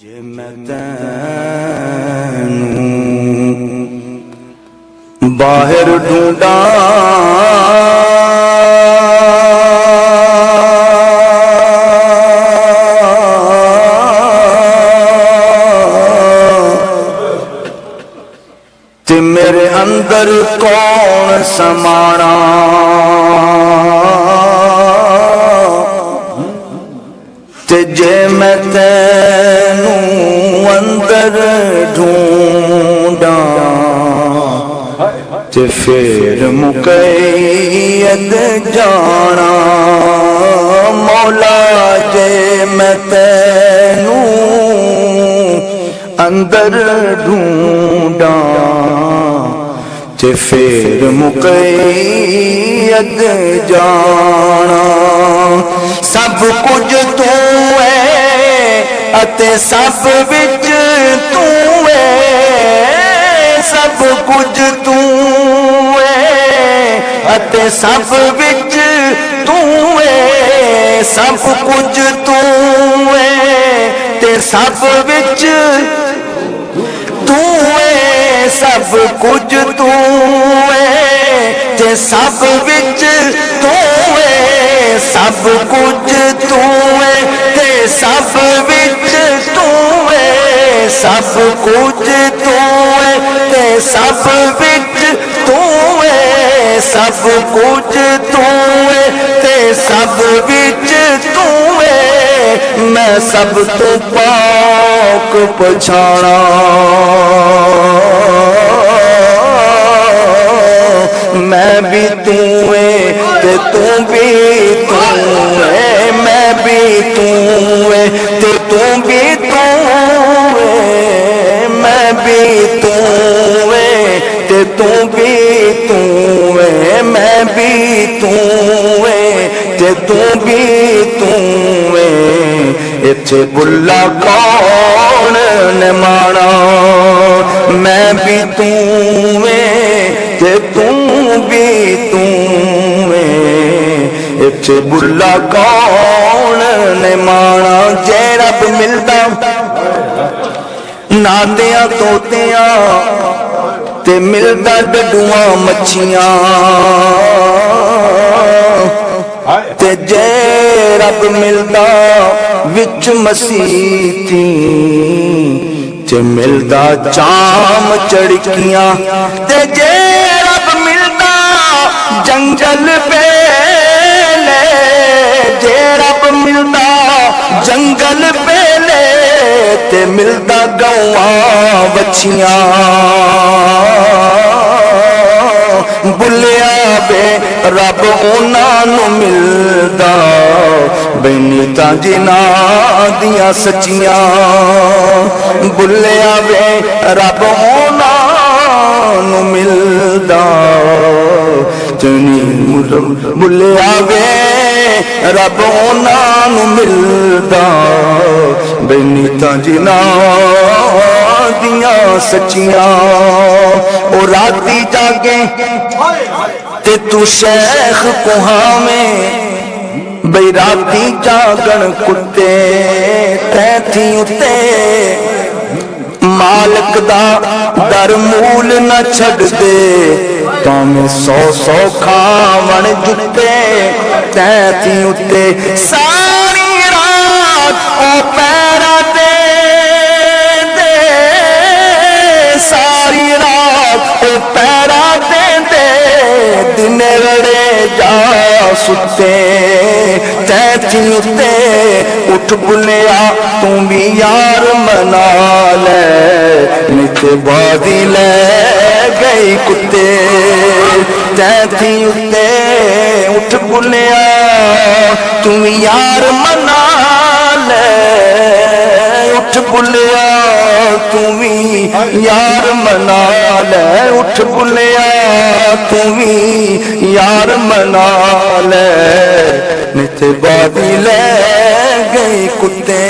जे मैं तैनू बाहर ढूंढा ते मेरे अंदर कौन समाना। ते जे मैं तैनू अंदर ढूंढा ते फिर मुकैयद जाना। मौला जे मैं तैनू अंदर ढूंढा ते फिर मुकैयद जाना। सब कुछ तू है अते सब विच तू है, सब कुछ तू है अते सब विच तू है। सब कुछ तू है ते सब विच तू है, सब कुछ तू है ते सब विच तू है। सब कुछ तू है ते सब विच तू है, सब कुछ तू है ते सब विच तू है। सब कुछ तू है ते सब विच तू है। मैं सब तो पाक पछाना, मैं भी तू है ते तू भी तू है। मैं भी तू है ते तू भी तू है। मैं भी तू है ते तू भी तू है। मैं भी तू है ते तू भी तू है। इत्थे बुल्ला कौन ने माना। मैं भी तू है ते तू भी तू है। इत्थे बुल्ला कौन ने माना। जे रब मिलदा नातियां तोतियां ते मिलदा डडुआं मच्छियां। ते जे रब मिलदा विच मसीती ते मिलदा चाम चड़कियां। ते जे रब मिलदा जंगल पेले, जे रब मिलदा जंगल पेले ते मिलदा गौआं बछियां। बुलिया बे रब उन्हां नूं मिलदा बेनीता जिन्हां दियां सच्चियां। बुलिया बे रब उन्हां नूं मिलदा बुलिया बे रब उन्हां नूं मिलदा बेनीता जिन्हां दियां सच्चियां। ओ राती जागे ते तू शेख कुहावें बई राती जागण कुत्ते तैथी उत्ते मालक दा दर मूल न छड़ दे। भावें 100 खावण जुत्ते तैथी उत्ते। सारी रात ओ पैरा दे सारी रात ओ पैरा दे दिन रड़े जा सुते तैथी उत्ते। उठ बुलिया तू भी यार मना ले नित बादी ले गई कुत्ते तैथी उत्ते। उठ बुलिया तू भी यार मना ले, उठ बुलिया तू भी यार मना ले। उठ बुलिया तू भी यार मना ले नित बादी ले गई कुत्ते।